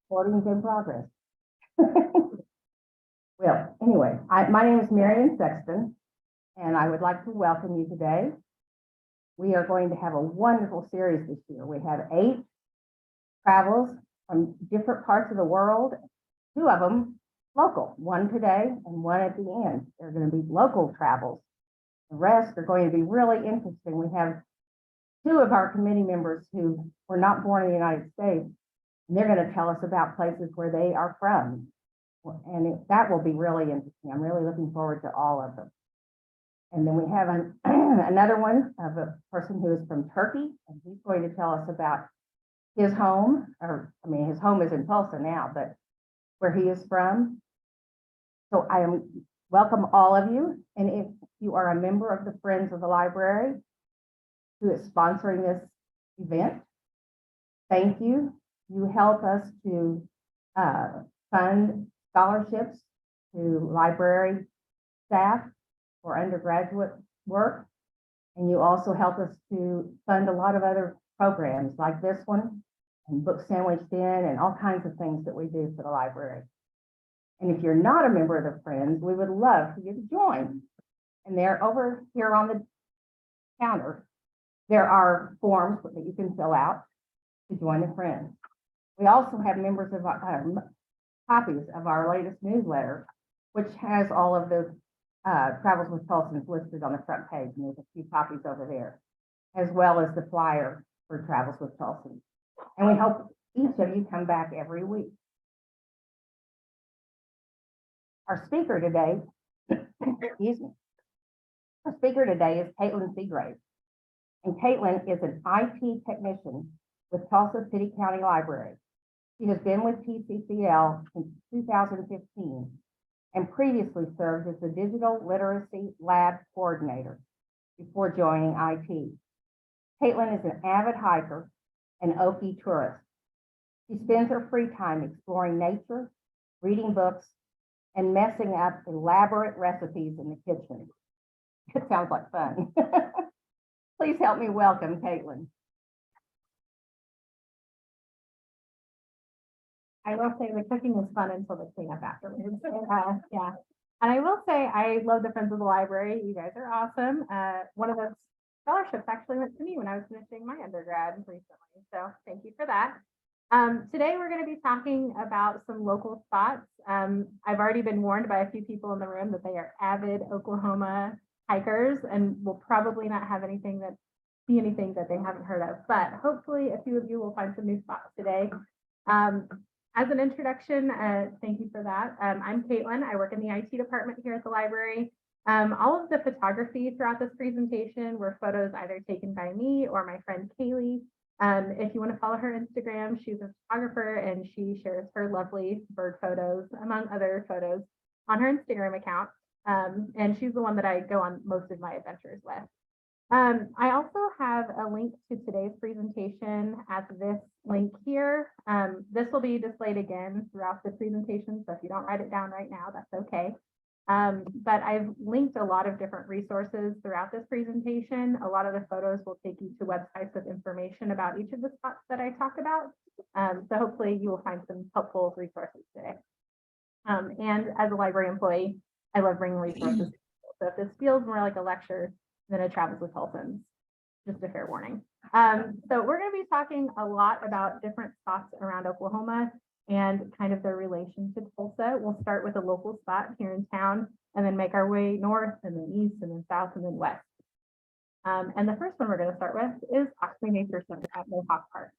Recording's in progress. Well, anyway, my name is Marion Sexton, and I would like to welcome you today. We are going to have a wonderful series this year. We have 8 travels from different parts of the world, 2 of them local, 1 today and 1 at the end. They're going to be local travels. The rest are going to be really interesting. We have 2 of our committee members who were not born in the United States, and they're going to tell us about places where they are from. And that will be really interesting. I'm really looking forward to all of them. And then we have another one of a person who is from Turkey, and he's going to tell us about his home, his home is in Tulsa now, but where he is from. So I welcome all of you. And if you are a member of the Friends of the Library who is sponsoring this event, thank you. You help us to fund scholarships to library staff for undergraduate work. And you also help us to fund a lot of other programs like this one and Book Sandwiched In and all kinds of things that we do for the library. And if you're not a member of the Friends, we would love for you to join. And they're over here on the counter. There are forms that you can fill out to join the Friends. We also have members of copies of our latest newsletter, which has all of the Travels with Tulsans listed on the front page, and there's a few copies over there, as well as the flyer for Travels with Tulsans. And we hope each of you come back every week. Our speaker today, excuse me, our speaker today is Katlin Seagraves. And Katlin is an IT technician with Tulsa City County Library. She has been with TCCL since 2015 and previously served as the Digital Literacy Lab Coordinator before joining IT. Katlin is an avid hiker and Okie tourist. She spends her free time exploring nature, reading books, and messing up elaborate recipes in the kitchen. It sounds like fun. Please help me welcome Katlin. I will say the cooking is fun until the cleanup afterwards. Yeah. And I will say I love the Friends of the Library. You guys are awesome. One of those scholarships actually went to me when I was finishing my undergrad recently. So thank you for that. Today we're going to be talking about some local spots. I've already been warned by a few people in the room that they are avid Oklahoma hikers and will probably not have anything that they haven't heard of. But hopefully a few of you will find some new spots today. As an introduction, thank you for that. I'm Katlin. I work in the IT department here at the library. All of the photography throughout this presentation were photos either taken by me or my friend Kaylee. If you want to follow her Instagram, she's a photographer and she shares her lovely bird photos, among other photos, on her Instagram account. And she's the one that I go on most of my adventures with. I also have a link to today's presentation at this link here. This will be displayed again throughout the presentation, so if you don't write it down right now, that's okay. But I've linked a lot of different resources throughout this presentation. A lot of the photos will take you to websites with information about each of the spots that I talk about. So hopefully you will find some helpful resources today. And as a library employee, I love bringing resources. So if this feels more like a lecture than a Travels with Tulsans, just a fair warning. So we're going to be talking a lot about different spots around Oklahoma and kind of their relation to Tulsa. We'll start with a local spot here in town and then make our way north and then east and then south and then west. And the first one we're going to start with is Oxley Nature Center at Mohawk Park.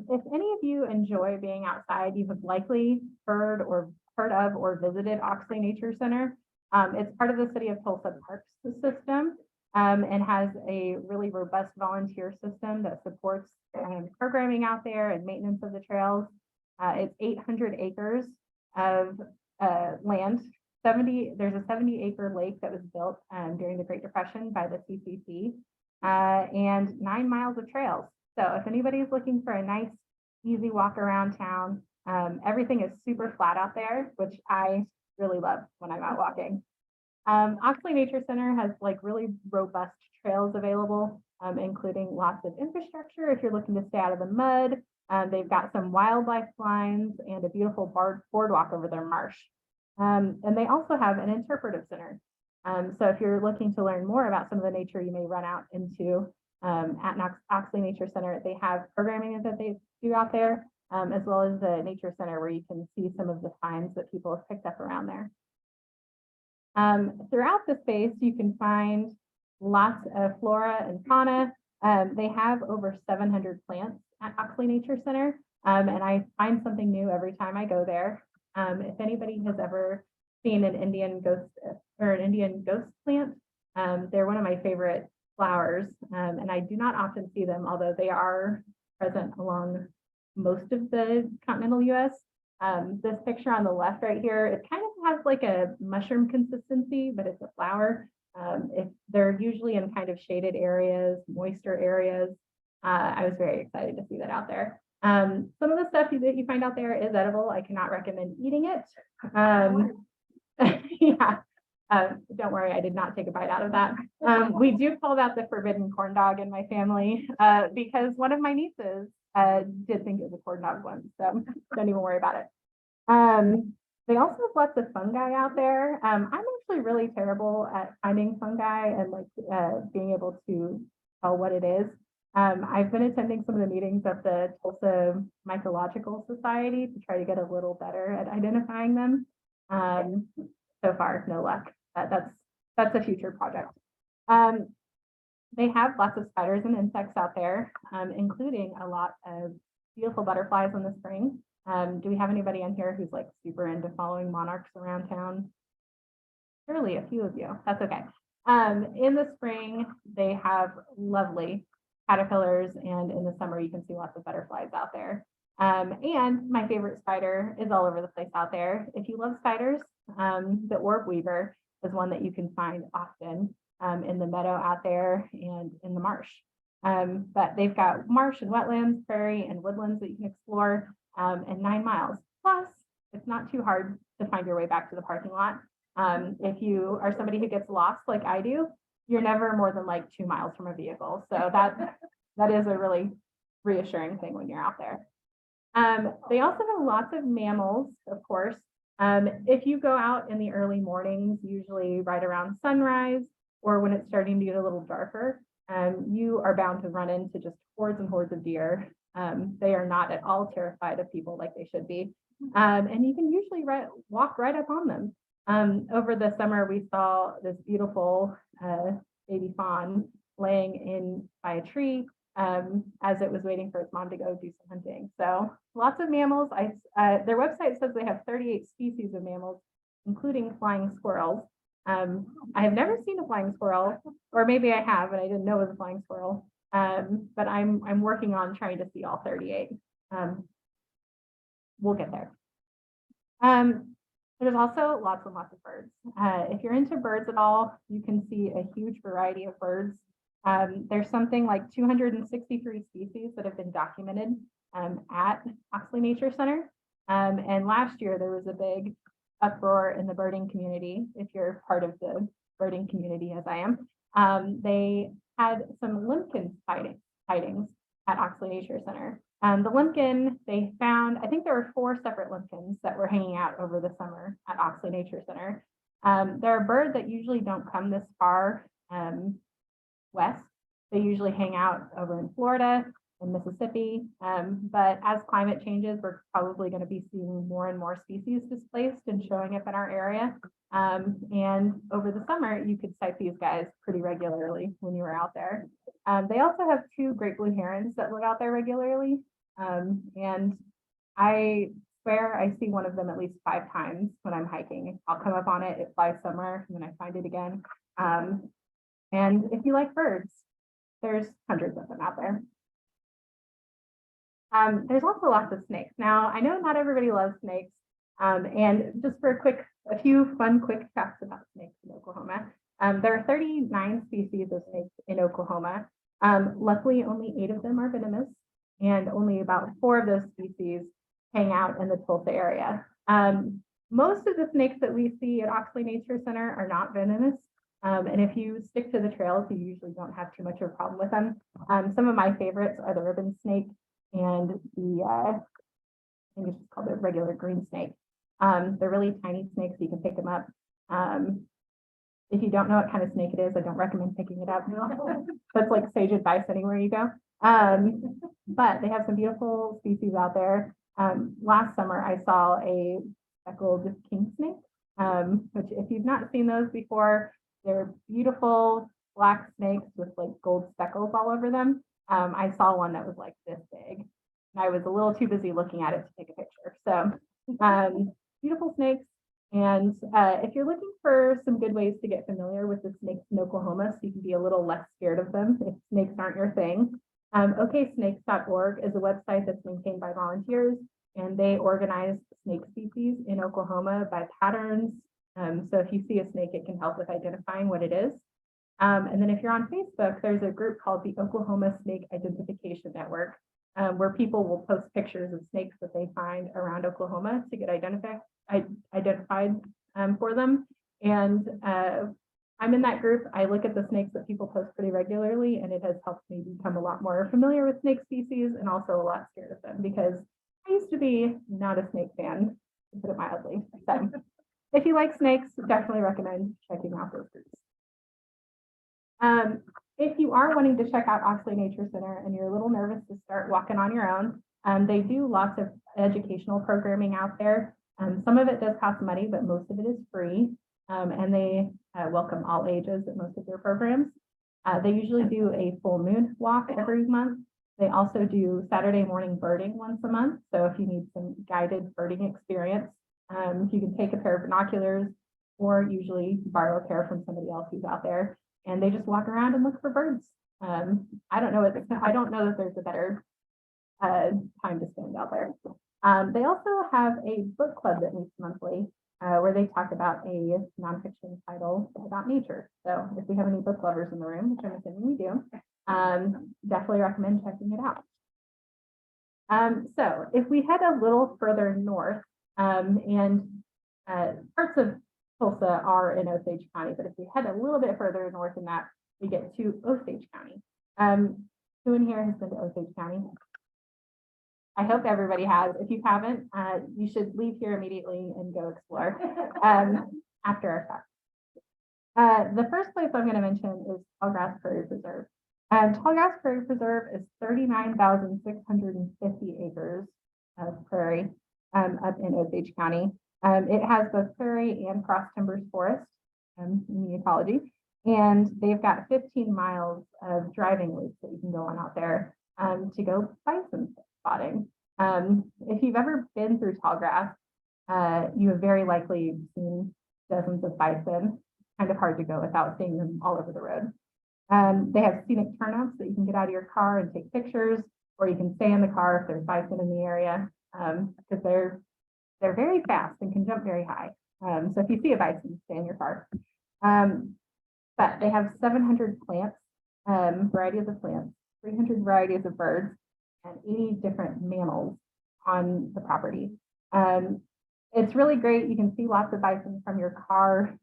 If any of you enjoy being outside, you have likely heard of or visited Oxley Nature Center. It's part of the City of Tulsa Parks system. And has a really robust volunteer system that supports programming out there and maintenance of the trails. It's 800 acres of land. There's a 70-acre lake that was built during the Great Depression by the CCC, and 9 miles of trails. So if anybody is looking for a nice, easy walk around town, everything is super flat out there, which I really love when I'm out walking. Oxley Nature Center has really robust trails available, including lots of infrastructure if you're looking to stay out of the mud They've got some wildlife lines and a beautiful boardwalk over their marsh. And they also have an interpretive center. So if you're looking to learn more about some of the nature you may run out into at Oxley Nature Center, they have programming that they do out there, as well as the Nature Center where you can see some of the finds that people have picked up around there. Throughout the space, you can find lots of flora and fauna. They have over 700 plants at Oxley Nature Center, and I find something new every time I go there. If anybody has ever seen an Indian ghost plant, they're one of my favorite flowers, and I do not often see them, although they are present along most of the continental US. This picture on the left right here, it kind of has like a mushroom consistency, but it's a flower. They're usually in kind of shaded areas, moister areas. I was very excited to see that out there. Some of the stuff that you find out there is edible. I cannot recommend eating it. Yeah, don't worry, I did not take a bite out of that. We do call that the forbidden corn dog in my family because one of my nieces did think it was a corn dog once, so don't even worry about it. They also have lots of fungi out there. I'm actually really terrible at finding fungi and like being able to tell what it is. I've been attending some of the meetings of the Tulsa Mycological Society to try to get a little better at identifying them. So far, no luck. That's a future project. They have lots of spiders and insects out there, including a lot of beautiful butterflies in the spring. Do we have anybody in here who's like super into following monarchs around town? Surely a few of you. That's okay. In the spring, they have lovely caterpillars, and in the summer, you can see lots of butterflies out there. And my favorite spider is all over the place out there. If you love spiders, the orb weaver is one that you can find often in the meadow out there and in the marsh. But they've got marsh and wetlands, prairie and woodlands that you can explore, and 9 miles. Plus, it's not too hard to find your way back to the parking lot. If you are somebody who gets lost like I do, you're never more than like 2 miles from a vehicle. So that is a really reassuring thing when you're out there. They also have lots of mammals, of course. If you go out in the early mornings, usually right around sunrise, or when it's starting to get a little darker, you are bound to run into just hordes and hordes of deer. They are not at all terrified of people like they should be. And you can usually walk right up on them. Over the summer, we saw this beautiful baby fawn laying in by a tree as it was waiting for its mom to go do some hunting. So lots of mammals. Their website says they have 38 species of mammals, including flying squirrels. I have never seen a flying squirrel, or maybe I have, and I didn't know it was a flying squirrel. But I'm working on trying to see all 38. We'll get there. There's also lots and lots of birds. If you're into birds at all, you can see a huge variety of birds. There's something like 263 species that have been documented at Oxley Nature Center. And last year there was a big uproar in the birding community. If you're part of the birding community, as I am, they had some limpkin sightings at Oxley Nature Center. The limpkin, they found, I think there were 4 separate limpkins that were hanging out over the summer at Oxley Nature Center. They're a bird that usually don't come this far west. They usually hang out over in Florida and Mississippi. But as climate changes, we're probably going to be seeing more and more species displaced and showing up in our area. And over the summer, you could sight these guys pretty regularly when you were out there. They also have 2 great blue herons that live out there regularly. And I swear I see one of them at least 5 times when I'm hiking. I'll come up on it, it flies somewhere, and then I find it again. And if you like birds, there's hundreds of them out there. There's also lots of snakes. Now, I know not everybody loves snakes. And just for a few fun, quick facts about snakes in Oklahoma. There are 39 species of snakes in Oklahoma. Luckily, only 8 of them are venomous, and only about 4 of those species hang out in the Tulsa area. Most of the snakes that we see at Oxley Nature Center are not venomous. And if you stick to the trails, you usually don't have too much of a problem with them. Some of my favorites are the ribbon snake and the, I think it's just called the regular green snake. They're really tiny snakes, so you can pick them up. If you don't know what kind of snake it is, I don't recommend picking it up. That's like sage advice anywhere you go. But they have some beautiful species out there. Last summer, I saw a speckled king snake, which if you've not seen those before, they're beautiful black snakes with like gold speckles all over them. I saw one that was like this big, and I was a little too busy looking at it to take a picture. So beautiful snakes. And if you're looking for some good ways to get familiar with the snakes in Oklahoma, so you can be a little less scared of them if snakes aren't your thing, oksnakes.org is a website that's maintained by volunteers, and they organize snake species in Oklahoma by patterns. So if you see a snake, it can help with identifying what it is. And then if you're on Facebook, there's a group called the Oklahoma Snake Identification Network, where people will post pictures of snakes that they find around Oklahoma to get identified for them. And I'm in that group. I look at the snakes that people post pretty regularly, and it has helped me become a lot more familiar with snake species and also a lot scared of them, because I used to be not a snake fan, to put it mildly. So if you like snakes, definitely recommend checking out those groups. If you are wanting to check out Oxley Nature Center and you're a little nervous to start walking on your own, they do lots of educational programming out there. Some of it does cost money, but most of it is free. And they welcome all ages at most of their programs. They usually do a full moon walk every month. They also do Saturday morning birding once a month. So if you need some guided birding experience, you can take a pair of binoculars or usually borrow a pair from somebody else who's out there. And they just walk around and look for birds. I don't know that there's a better time to spend out there. They also have a book club that meets monthly, where they talk about a nonfiction title about nature. So if we have any book lovers in the room, which I'm assuming we do, definitely recommend checking it out. So if we head a little further north, and parts of Tulsa are in Osage County, but if we head a little bit further north than that, we get to Osage County. Who in here has been to Osage County? I hope everybody has. If you haven't, you should leave here immediately and go explore after our talk. The first place I'm going to mention is Tallgrass Prairie Preserve. Tallgrass Prairie Preserve is 39,650 acres of prairie up in Osage County. It has both prairie and cross timbers forest in the ecology, and they've got 15 miles of driving routes that you can go on out there to go bison spotting. If you've ever been through Tallgrass, you have very likely seen dozens of bison. Kind of hard to go without seeing them all over the road. They have scenic turnouts that you can get out of your car and take pictures, or you can stay in the car if there's bison in the area, because they're very fast and can jump very high. So if you see a bison, stay in your car. But they have 700 plants, varieties of plants, 300 varieties of birds, and 80 different mammals on the property. It's really great. You can see lots of bison from your car.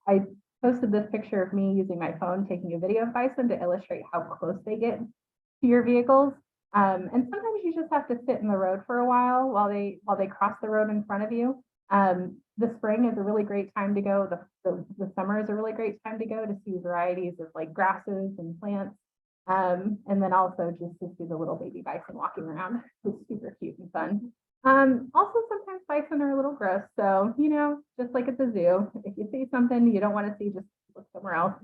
I posted this picture of me using my phone taking a video of bison to illustrate how close they get to your vehicles. And sometimes you just have to sit in the road for a while they cross the road in front of you. The spring is a really great time to go. The summer is a really great time to go to see varieties of like grasses and plants. And then also just to see the little baby bison walking around. It's super cute and fun. Also, sometimes bison are a little gross. So, just like at the zoo, if you see something you don't want to see, just look somewhere else.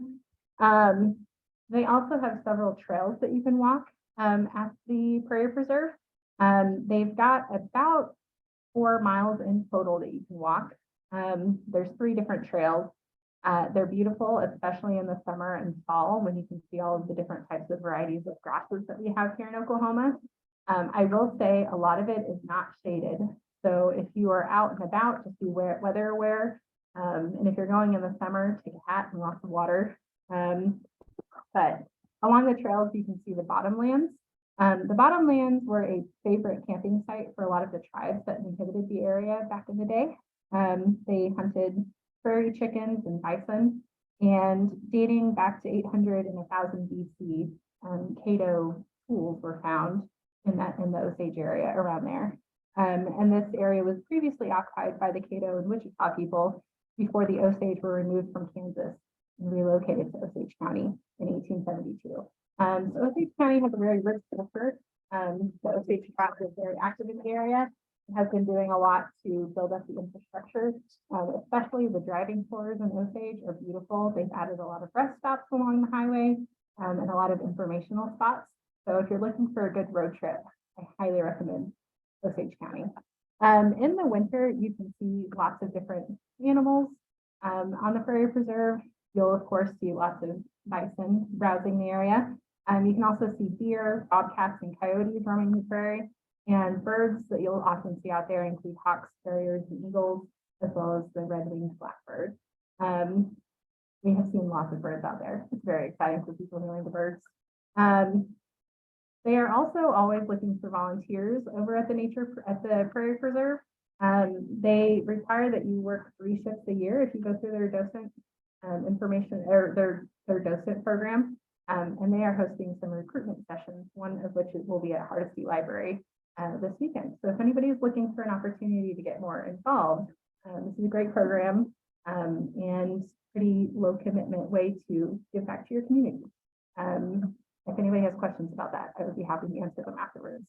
They also have several trails that you can walk at the Prairie Preserve. They've got about 4 miles in total that you can walk. There's 3 different trails. They're beautiful, especially in the summer and fall when you can see all of the different types of varieties of grasses that we have here in Oklahoma. I will say a lot of it is not shaded. So if you are out and about, just be weather aware. And if you're going in the summer, take a hat and lots of water. But along the trails, you can see the bottomlands. The bottomlands were a favorite camping site for a lot of the tribes that inhabited the area back in the day. They hunted prairie chickens and bison, and dating back to 800 and 1000 BC, Cato tools were found in the Osage area around there. And this area was previously occupied by the Caddo and Wichita people before the Osage were removed from Kansas and relocated to Osage County in 1872. So Osage County has a very rich culture. The Osage tribe is very active in the area and has been doing a lot to build up the infrastructure, especially the driving tours in Osage are beautiful. They've added a lot of rest stops along the highway and a lot of informational spots. So if you're looking for a good road trip, I highly recommend Osage County. In the winter, you can see lots of different animals. On the Prairie Preserve, you'll of course see lots of bison browsing the area. You can also see deer, bobcats, and coyotes roaming the prairie. And birds that you'll often see out there include hawks, harriers, and eagles, as well as the red-winged blackbird. We have seen lots of birds out there. It's very exciting for people who are into birds. They are also always looking for volunteers over at the Prairie Preserve. They require that you work 3 shifts a year if you go through their docent information or their docent program. And they are hosting some recruitment sessions, one of which will be at Hardesty Library this weekend. So if anybody is looking for an opportunity to get more involved, this is a great program and pretty low commitment way to give back to your community. If anybody has questions about that, I would be happy to answer them afterwards.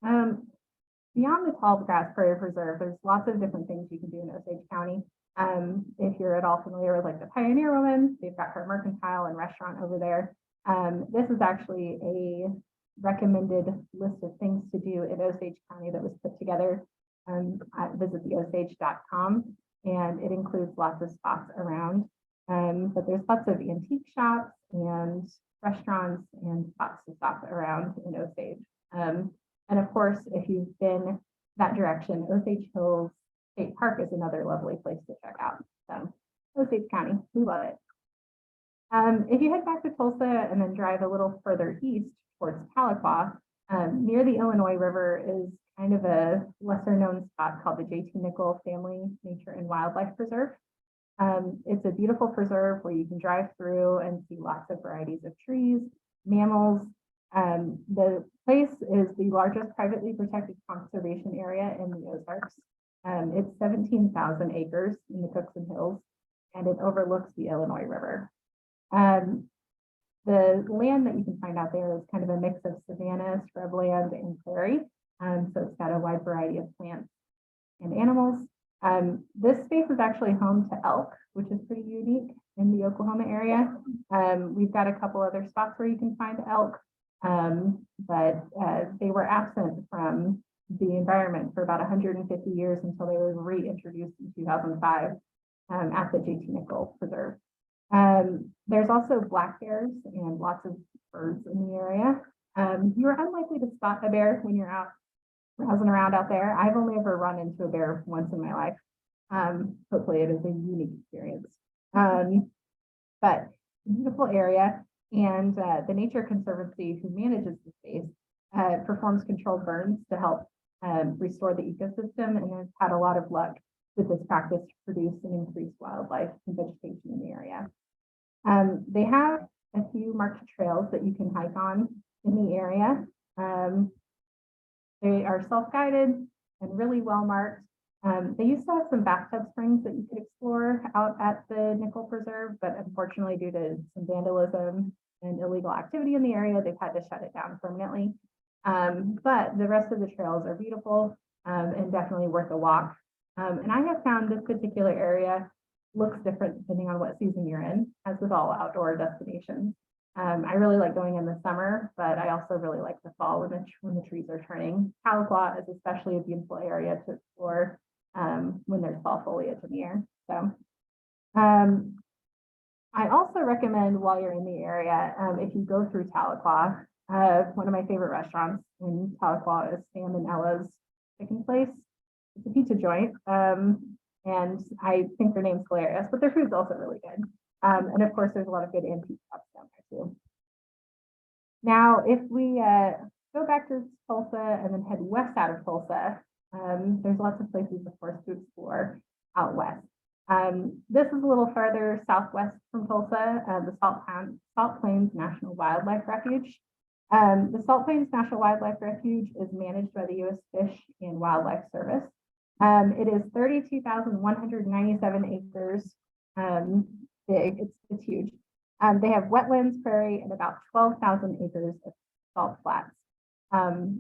Beyond the Tallgrass Prairie Preserve, there's lots of different things you can do in Osage County. If you're at all familiar with like the Pioneer Woman, they've got her mercantile and restaurant over there. This is actually a recommended list of things to do in Osage County that was put together at visittheosage.com, and it includes lots of spots around. But there's lots of antique shops and restaurants and spots to stop around in Osage. And of course, if you've been that direction, Osage Hills State Park is another lovely place to check out. So Osage County, we love it. If you head back to Tulsa and then drive a little further east towards Tahlequah, near the Illinois River is kind of a lesser known spot called the J.T. Nichol Family Nature and Wildlife Preserve. It's a beautiful preserve where you can drive through and see lots of varieties of trees, mammals. The place is the largest privately protected conservation area in the Ozarks. It's 17,000 acres in the Cookson Hills, and it overlooks the Illinois River. The land that you can find out there is kind of a mix of savanna, scrubland, and prairie. So it's got a wide variety of plants and animals. This space is actually home to elk, which is pretty unique in the Oklahoma area. We've got a couple other spots where you can find elk, but they were absent from the environment for about 150 years until they were reintroduced in 2005 at the J.T. Nichol Preserve. There's also black bears and lots of birds in the area. You're unlikely to spot a bear when you're out browsing around out there. I've only ever run into a bear once in my life. Hopefully it is a unique experience. But beautiful area, and the Nature Conservancy, who manages the space, performs controlled burns to help restore the ecosystem, and has had a lot of luck with this practice to produce and increase wildlife and vegetation in the area. They have a few marked trails that you can hike on in the area. They are self-guided and really well marked. They used to have some bathtub springs that you could explore out at the Nichol Preserve, but unfortunately, due to some vandalism and illegal activity in the area, they've had to shut it down permanently. But the rest of the trails are beautiful and definitely worth a walk. And I have found this particular area looks different depending on what season you're in, as with all outdoor destinations. I really like going in the summer, but I also really like the fall when the trees are turning. Tahlequah is especially a beautiful area to explore when there's fall foliage in the air. So I also recommend, while you're in the area, if you go through Tahlequah, one of my favorite restaurants in Tahlequah is Sam and Ella's Chicken Place. It's a pizza joint, and I think their name's hilarious, but their food's also really good. And of course, there's a lot of good antique shops down there too. Now, if we go back to Tulsa and then head west out of Tulsa, there's lots of places, of course, to explore out west. This is a little farther southwest from Tulsa, the Salt Plains National Wildlife Refuge. The Salt Plains National Wildlife Refuge is managed by the U.S. Fish and Wildlife Service. It is 32,197 acres big. It's huge. They have wetlands, prairie, and about 12,000 acres of salt flats.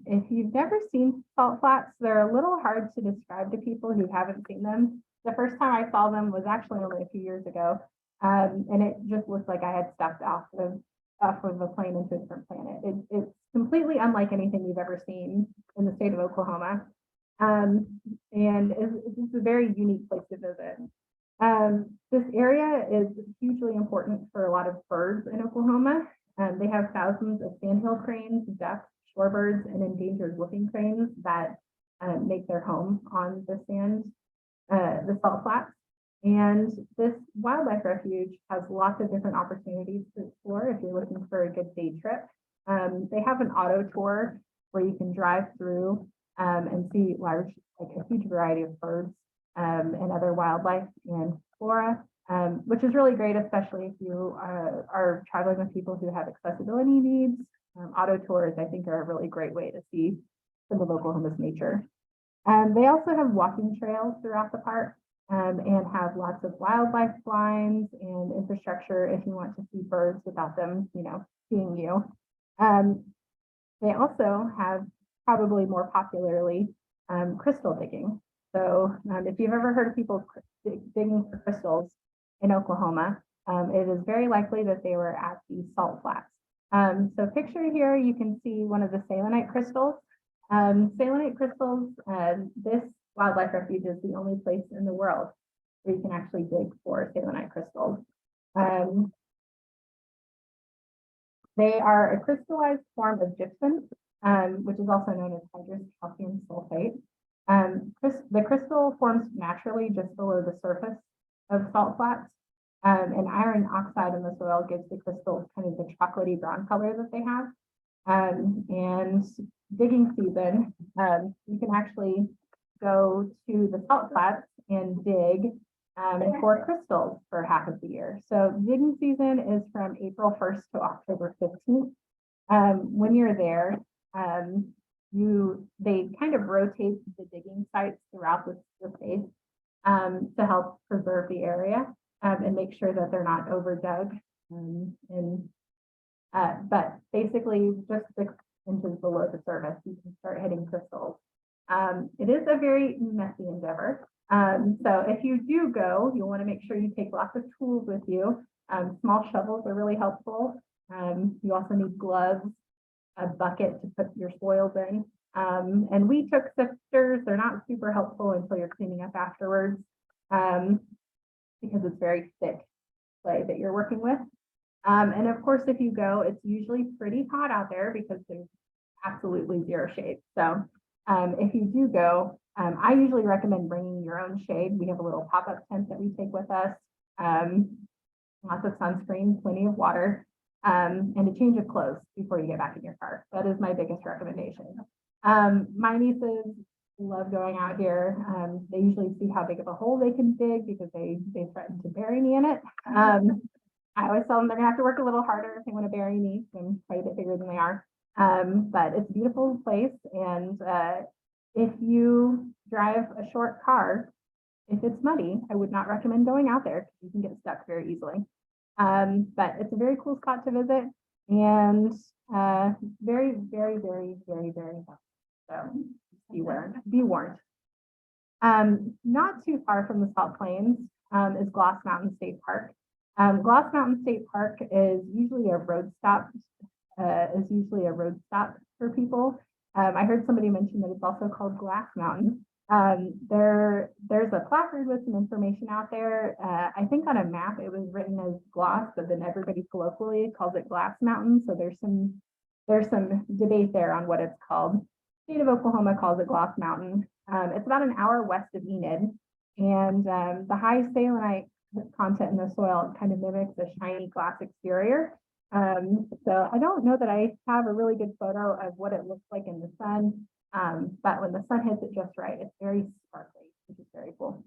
If you've never seen salt flats, they're a little hard to describe to people who haven't seen them. The first time I saw them was actually only a few years ago, and it just looked like I had stepped off of a plane into a different planet. It's completely unlike anything you've ever seen in the state of Oklahoma, and it's a very unique place to visit. This area is hugely important for a lot of birds in Oklahoma. They have thousands of sandhill cranes, ducks, shorebirds, and endangered whooping cranes that make their home on the salt flats. And this wildlife refuge has lots of different opportunities to explore if you're looking for a good day trip. They have an auto tour where you can drive through and see a huge variety of birds and other wildlife and flora, which is really great, especially if you are traveling with people who have accessibility needs. Auto tours, I think, are a really great way to see some of Oklahoma's nature. They also have walking trails throughout the park and have lots of wildlife blinds and infrastructure if you want to see birds without them, seeing you. They also have, probably more popularly, crystal digging. So if you've ever heard of people digging for crystals in Oklahoma, it is very likely that they were at the salt flats. So picture here, you can see one of the selenite crystals. Selenite crystals, this wildlife refuge is the only place in the world where you can actually dig for selenite crystals. They are a crystallized form of gypsum, which is also known as hydrous calcium sulfate. The crystal forms naturally just below the surface of salt flats, and iron oxide in the soil gives the crystals kind of the chocolatey brown color that they have. And digging season, you can actually go to the salt flats and dig for crystals for half of the year. So digging season is from April 1st to October 15th. When you're there, they kind of rotate the digging sites throughout the space to help preserve the area and make sure that they're not overdug. But basically, just 6 inches below the surface, you can start hitting crystals. It is a very messy endeavor. So if you do go, you'll want to make sure you take lots of tools with you. Small shovels are really helpful. You also need gloves, a bucket to put your soils in. And we took sifters. They're not super helpful until you're cleaning up afterwards because it's very thick clay that you're working with. And of course, if you go, it's usually pretty hot out there because there's absolutely zero shade. So if you do go, I usually recommend bringing your own shade. We have a little pop-up tent that we take with us, lots of sunscreen, plenty of water, and a change of clothes before you get back in your car. That is my biggest recommendation. My nieces love going out here. They usually see how big of a hole they can dig because they threaten to bury me in it. I always tell them they're gonna have to work a little harder if they want to bury me. I'm quite a bit bigger than they are. But it's a beautiful place. And if you drive a short car, if it's muddy, I would not recommend going out there because you can get stuck very easily. But it's a very cool spot to visit and very, very, very, very, very fun. So be warned. Not too far from the Salt Plains is Gloss Mountain State Park. Gloss Mountain State Park is usually a road stop. For people. I heard somebody mention that it's also called Glass Mountain. There's a placard with some information out there. I think on a map it was written as Gloss, but then everybody colloquially calls it Glass Mountain. So there's some debate there on what it's called. The state of Oklahoma calls it Gloss Mountain. It's about an hour west of Enid, and the high selenite content in the soil kind of mimics a shiny glass exterior. So I don't know that I have a really good photo of what it looks like in the sun, but when the sun hits it just right, it's very sparkly, which is very cool.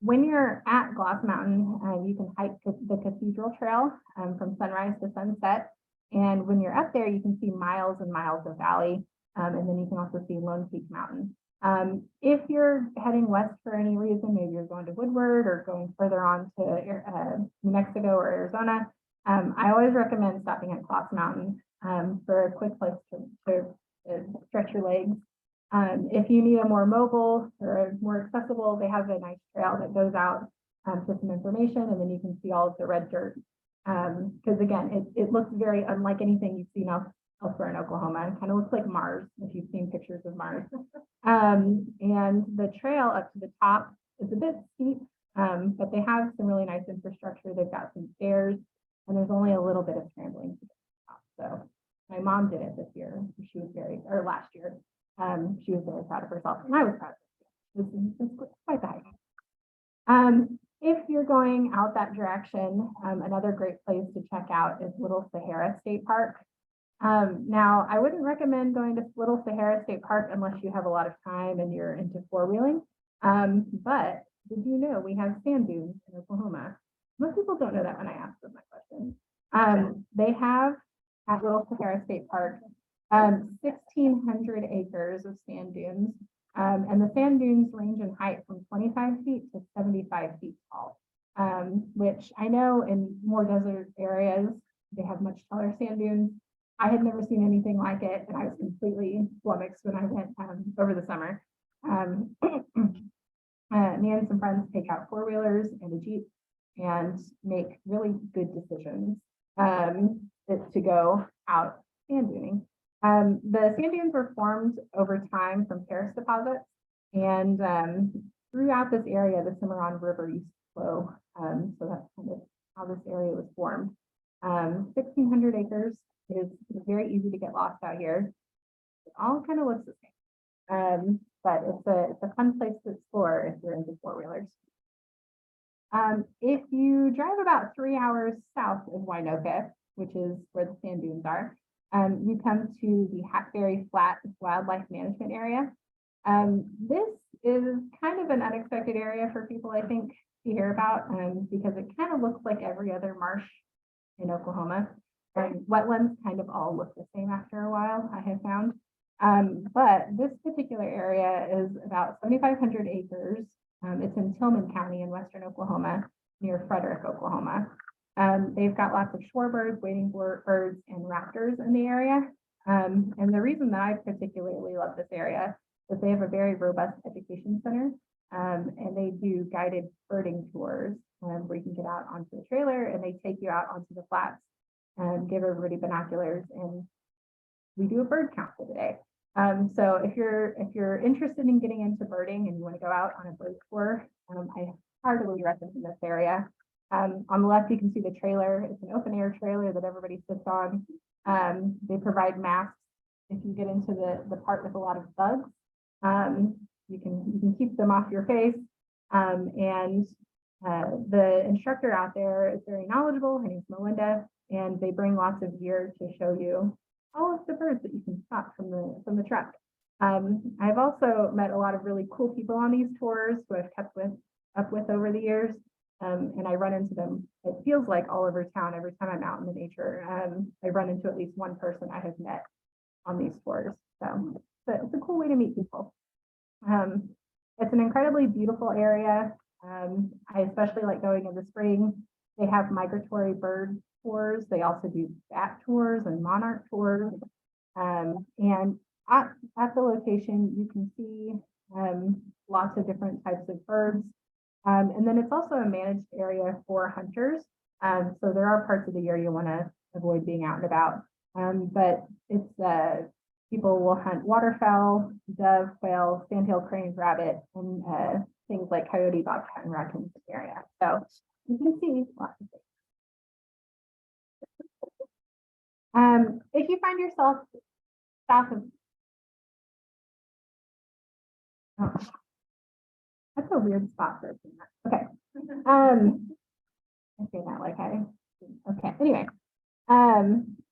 When you're at Gloss Mountain, you can hike the Cathedral Trail from sunrise to sunset. And when you're up there, you can see miles and miles of valley. And then you can also see Lone Peak Mountain. If you're heading west for any reason, maybe you're going to Woodward or going further on to New Mexico or Arizona, I always recommend stopping at Kloss Mountain for a quick place to stretch your legs. If you need a more mobile or more accessible, they have a nice trail that goes out to some information, and then you can see all of the red dirt. Because again, it looks very unlike anything you've seen elsewhere in Oklahoma. It kind of looks like Mars, if you've seen pictures of Mars. And the trail up to the top is a bit steep, but they have some really nice infrastructure. They've got some stairs, and there's only a little bit of scrambling to get to the top. So my mom did it this year. She was last year. She was very proud of herself, and I was proud of her. This is quite the hike. If you're going out that direction, another great place to check out is Little Sahara State Park. Now, I wouldn't recommend going to Little Sahara State Park unless you have a lot of time and you're into four-wheeling. But did you know we have sand dunes in Oklahoma? Most people don't know that when I ask them that question. They have at Little Sahara State Park 1,600 acres of sand dunes. And the sand dunes range in height from 25 feet to 75 feet tall, which I know in more desert areas, they have much taller sand dunes. I had never seen anything like it, and I was completely flummoxed when I went over the summer. Me and some friends take out four-wheelers and a Jeep and make really good decisions to go out sand duning. The sand dunes were formed over time from terrace deposits, and throughout this area, the Cimarron River used to flow. So that's kind of how this area was formed. 1,600 acres is very easy to get lost out here. It all kind of looks the same, but it's a fun place to explore if you're into four-wheelers. If you drive about 3 hours south of Winoka, which is where the sand dunes are, you come to the Hackberry Flat Wildlife Management Area. This is kind of an unexpected area for people, I think, to hear about because it kind of looks like every other marsh in Oklahoma. Wetlands kind of all look the same after a while, I have found. But this particular area is about 7,500 acres. It's in Tillman County in western Oklahoma, near Frederick, Oklahoma. They've got lots of shorebirds, wading birds, and raptors in the area. And the reason that I particularly love this area is they have a very robust education center, and they do guided birding tours where you can get out onto the trailer and they take you out onto the flats and give everybody binoculars, and we do a bird count for the day. So if you're interested in getting into birding and you want to go out on a bird tour, I heartily recommend this area. On the left, you can see the trailer. It's an open air trailer that everybody sits on. They provide masks. If you get into the part with a lot of bugs, you can keep them off your face. And the instructor out there is very knowledgeable. Her name's Melinda, and they bring lots of gear to show you all of the birds that you can spot from the truck. I've also met a lot of really cool people on these tours who I've kept up with over the years. And I run into them, it feels like all over town every time I'm out in the nature. I run into at least one person I have met on these tours. So it's a cool way to meet people. It's an incredibly beautiful area. I especially like going in the spring. They have migratory bird tours. They also do bat tours and monarch tours. And at the location, you can see lots of different types of birds. And then it's also a managed area for hunters. So there are parts of the year you want to avoid being out and about. But it's people will hunt waterfowl, dove, quail, sandhill cranes, rabbit, and things like coyote, bobcat, and raccoons in the area. So you can see lots of things. If you find yourself south of, oh, that's a weird spot for that. Okay. I say that like okay. Anyway,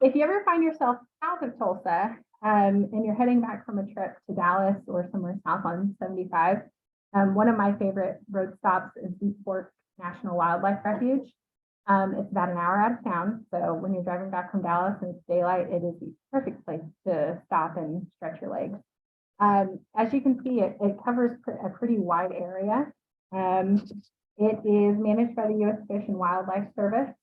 if you ever find yourself south of Tulsa and you're heading back from a trip to Dallas or somewhere south on 75, one of my favorite road stops is Deep Fork National Wildlife Refuge. It's about an hour out of town. So when you're driving back from Dallas and it's daylight, it is the perfect place to stop and stretch your legs. As you can see, it covers a pretty wide area. It is managed by the U.S. Fish and Wildlife Service.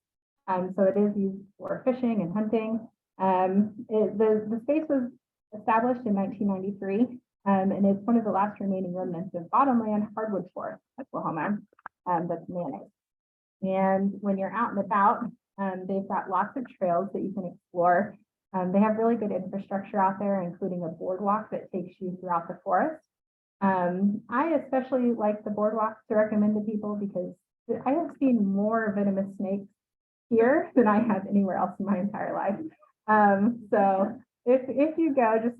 So it is used for fishing and hunting. The space was established in 1993, and it's one of the last remaining remnants of bottomland hardwood forest, Oklahoma, that's managed. And when you're out and about, they've got lots of trails that you can explore. They have really good infrastructure out there, including a boardwalk that takes you throughout the forest. I especially like the boardwalk to recommend to people because I have seen more venomous snakes here than I have anywhere else in my entire life. So if you go, just,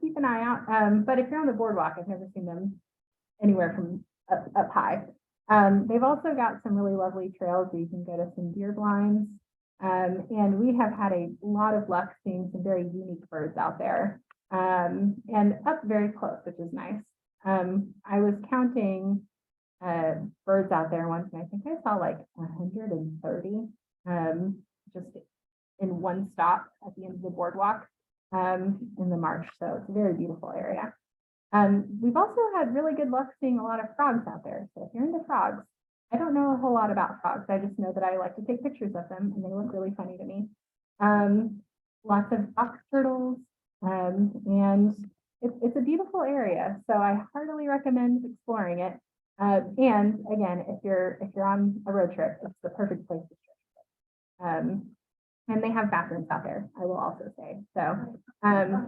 keep an eye out. But if you're on the boardwalk, I've never seen them anywhere from up high. They've also got some really lovely trails where you can go to some deer blinds. And we have had a lot of luck seeing some very unique birds out there, and up very close, which is nice. I was counting birds out there once, and I think I saw like 130 just in one stop at the end of the boardwalk in the marsh. So it's a very beautiful area. We've also had really good luck seeing a lot of frogs out there. So if you're into frogs, I don't know a whole lot about frogs. I just know that I like to take pictures of them and they look really funny to me. Lots of box turtles, and it's a beautiful area. So I heartily recommend exploring it. And again, if you're on a road trip, it's the perfect place to trip. And they have bathrooms out there, I will also say. So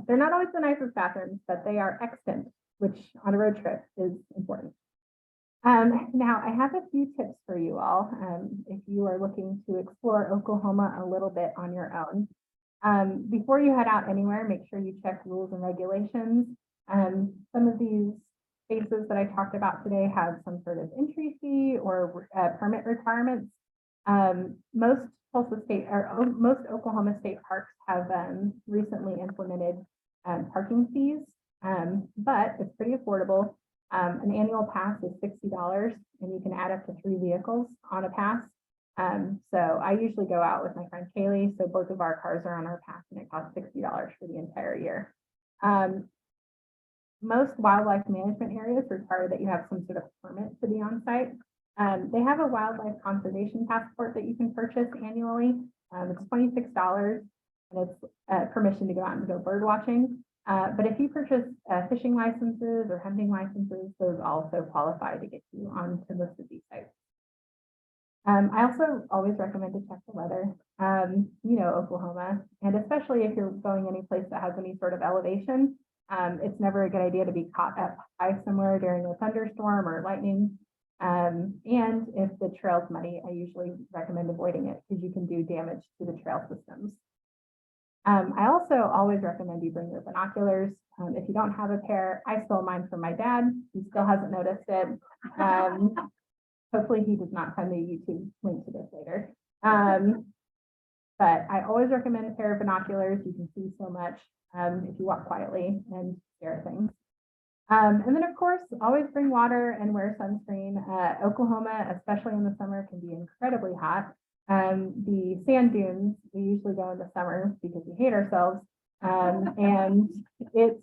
they're not always the nicest bathrooms, but they are extant, which on a road trip is important. Now, I have a few tips for you all if you are looking to explore Oklahoma a little bit on your own. Before you head out anywhere, make sure you check rules and regulations. Some of these spaces that I talked about today have some sort of entry fee or permit requirements. Most Tulsa state or most Oklahoma state parks have recently implemented parking fees, but it's pretty affordable. An annual pass is $60, and you can add up to 3 vehicles on a pass. So I usually go out with my friend Kaylee, so both of our cars are on our pass, and it costs $60 for the entire year. Most wildlife management areas require that you have some sort of permit to be on site. They have a wildlife conservation passport that you can purchase annually. It's $26, and it's permission to go out and go bird watching. But if you purchase fishing licenses or hunting licenses, those also qualify to get you onto most of these sites. I also always recommend to check the weather. Oklahoma, and especially if you're going any place that has any sort of elevation, it's never a good idea to be caught up high somewhere during a thunderstorm or lightning. And if the trail's muddy, I usually recommend avoiding it because you can do damage to the trail systems. I also always recommend you bring your binoculars. If you don't have a pair, I stole mine from my dad. He still hasn't noticed it. Hopefully he does not find the YouTube link to this later. But I always recommend a pair of binoculars. You can see so much if you walk quietly and stare at things. And then, of course, always bring water and wear sunscreen. Oklahoma, especially in the summer, can be incredibly hot. The sand dunes, we usually go in the summer because we hate ourselves. And it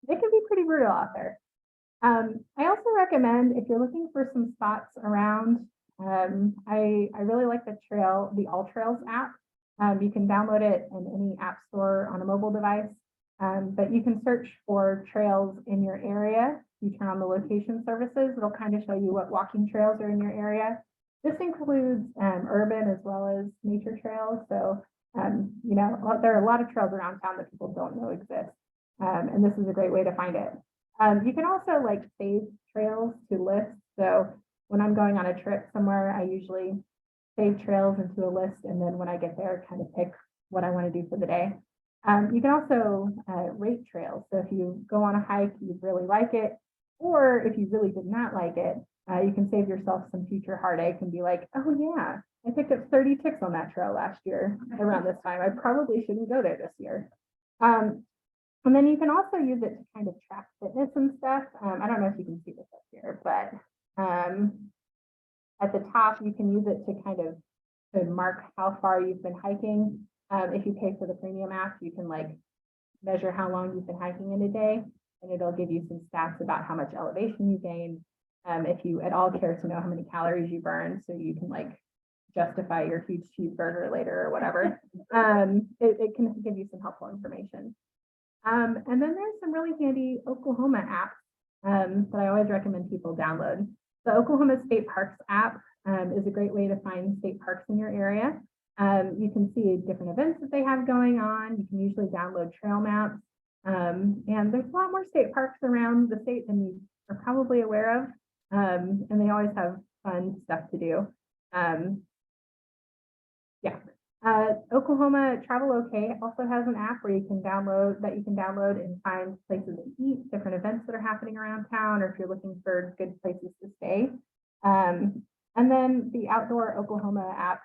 can be pretty brutal out there. I also recommend if you're looking for some spots around, I really like the AllTrails app. You can download it in any app store on a mobile device, but you can search for trails in your area. You turn on the location services, it'll kind of show you what walking trails are in your area. This includes urban as well as nature trails. So, there are a lot of trails around town that people don't know exist. And this is a great way to find it. You can also save trails to lists. So when I'm going on a trip somewhere, I usually save trails into a list. And then when I get there, kind of pick what I want to do for the day. You can also rate trails. So if you go on a hike, you really like it, or if you really did not like it, you can save yourself some future heartache and be like, oh yeah, I picked up 30 ticks on that trail last year around this time. I probably shouldn't go there this year. And then you can also use it to kind of track fitness and stuff. I don't know if you can see this up here, but at the top, you can use it to kind of to mark how far you've been hiking. If you pay for the premium app, you can like measure how long you've been hiking in a day, and it'll give you some stats about how much elevation you gained. If you at all care to know how many calories you burned, so you can like justify your huge cheeseburger later or whatever. It can give you some helpful information. And then there's some really handy Oklahoma apps that I always recommend people download. The Oklahoma State Parks app is a great way to find state parks in your area. You can see different events that they have going on. You can usually download trail maps. And there's a lot more state parks around the state than you are probably aware of. And they always have fun stuff to do. Oklahoma Travel OK also has an app where you can download and find places to eat, different events that are happening around town, or if you're looking for good places to stay. And then the Outdoor Oklahoma app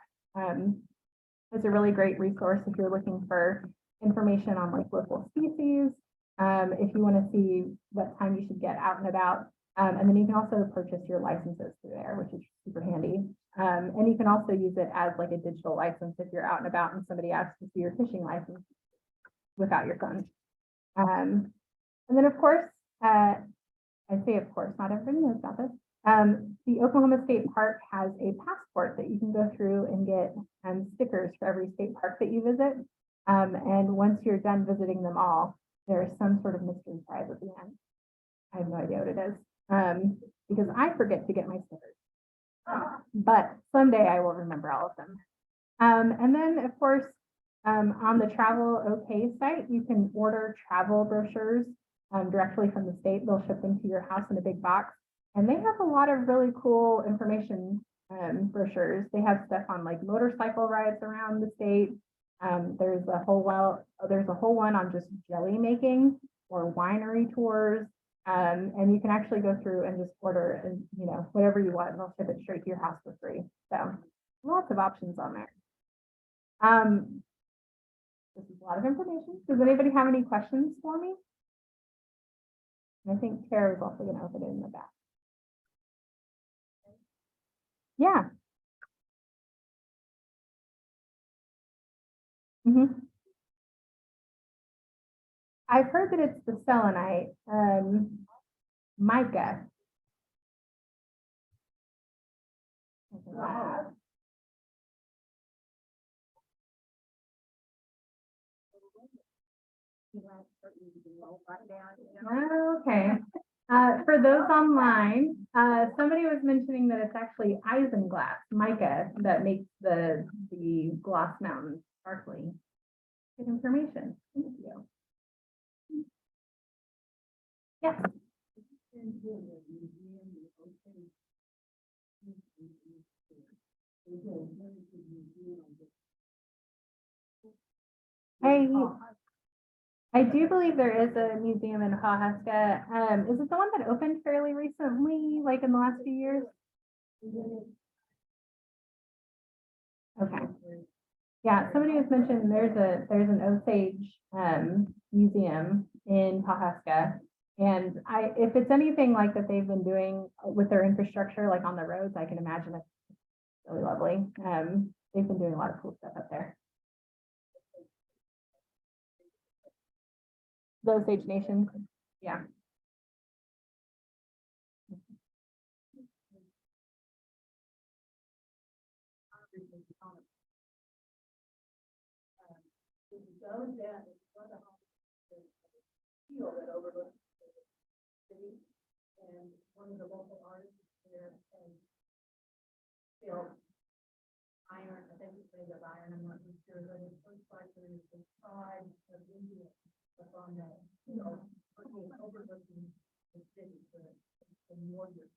is a really great resource if you're looking for information on like local species, if you want to see what time you should get out and about. And then you can also purchase your licenses through there, which is super handy. And you can also use it as like a digital license if you're out and about and somebody asks to see your fishing license without your phone. And then of course, I say of course, not everybody knows about this. The Oklahoma State Park has a passport that you can go through and get stickers for every state park that you visit. And once you're done visiting them all, there is some sort of mystery prize at the end. I have no idea what it is. Because I forget to get my stickers. But someday I will remember all of them. And then, of course, on the Travel OK site, you can order travel brochures directly from the state. They'll ship them to your house in a big box. And they have a lot of really cool information brochures. They have stuff on like motorcycle rides around the state. There's a whole one on just jelly making or winery tours. And you can actually go through and just order and whatever you want, and they'll ship it straight to your house for free. So lots of options on there. This is a lot of information. Does anybody have any questions for me? And I think Tara is also going to open it in the back. Yeah. I've heard that it's the selenite, mica. Okay. For those online, somebody was mentioning that it's actually isinglass, mica, that makes the gloss mountains sparkly. Good information. Thank you. Yes. I do believe there is a museum in Pawhuska. Is it the one that opened fairly recently, like in the last few years? Okay. Yeah, somebody was mentioning there's an Osage museum in Pawhuska. And if it's anything like that they've been doing with their infrastructure, like on the roads, I can imagine it's really lovely. They've been doing a lot of cool stuff up there. The Osage Nation, yeah. That overlooks the city, and one of the local artists there and built iron. I think it's made of iron. I'm not sure, but it's most likely the tribe of India up on the overlooking the city, the warriors.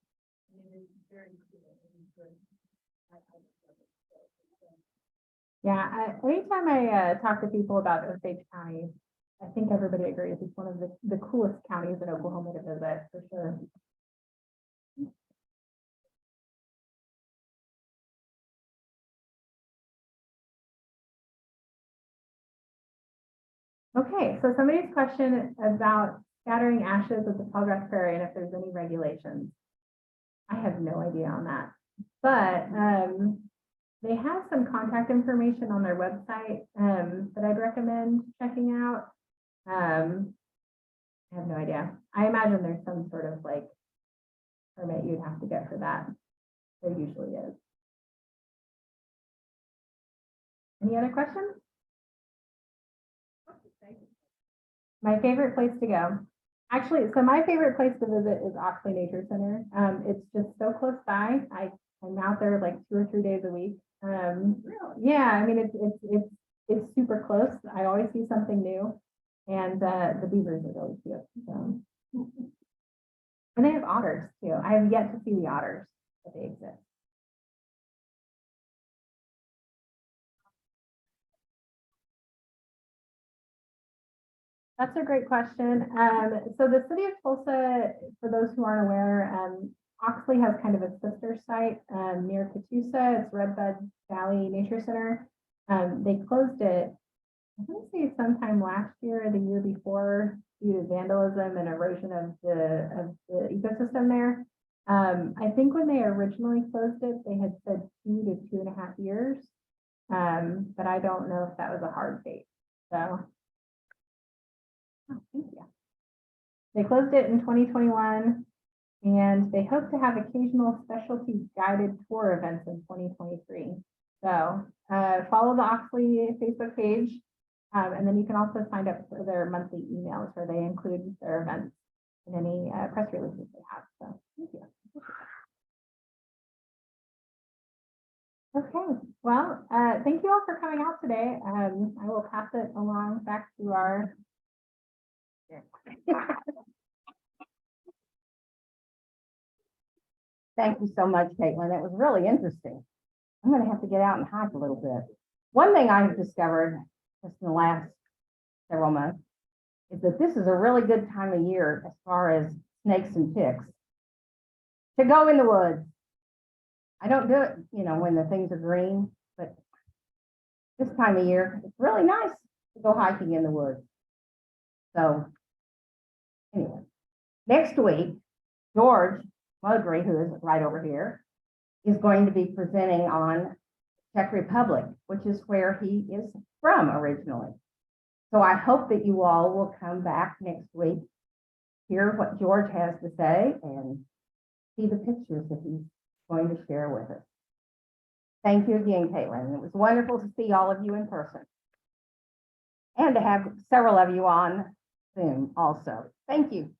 I mean, it's very cool. It's good. I love it. Yeah, anytime I talk to people about Osage County, I think everybody agrees it's one of the coolest counties in Oklahoma to visit, for sure. Okay, so somebody's question about scattering ashes at the Tallgrass Prairie and if there's any regulations. I have no idea on that, but They have some contact information on their website that I'd recommend checking out. I have no idea. I imagine there's some sort of like permit you'd have to get for that. There usually is. Any other questions? My favorite place to go. Actually, so my favorite place to visit is Oxley Nature Center. It's just so close by. I'm out there like 2 or 3 days a week. Yeah, I mean it's super close. I always see something new, and the beavers are really cute. So. And they have otters too. I have yet to see the otters, but they exist. That's a great question. So the city of Tulsa, for those who aren't aware, Oxley has kind of a sister site near Catoosa. It's Redbud Valley Nature Center. They closed it, I want to say sometime last year or the year before due to vandalism and erosion of the ecosystem there. I think when they originally closed it, they had said 2 to 2.5 years, but I don't know if that was a hard date. So. Oh, thank you. They closed it in 2021, and they hope to have occasional specialty guided tour events in 2023. So follow the Oxley Facebook page, and then you can also sign up for their monthly emails where they include their events and any press releases they have. So thank you. Okay, well, thank you all for coming out today. I will pass it along back to our Thank you so much, Caitlin. That was really interesting. I'm going to have to get out and hike a little bit. One thing I've discovered just in the last several months is that this is a really good time of year as far as snakes and ticks to go in the woods. I don't do it, when the things are green, but this time of year, it's really nice to go hiking in the woods. So anyway, next week, George Mowbray, who is right over here, is going to be presenting on Czech Republic, which is where he is from originally. So I hope that you all will come back next week, hear what George has to say, and see the pictures that he's going to share with us. Thank you again, Caitlin. It was wonderful to see all of you in person and to have several of you on Zoom also. Thank you.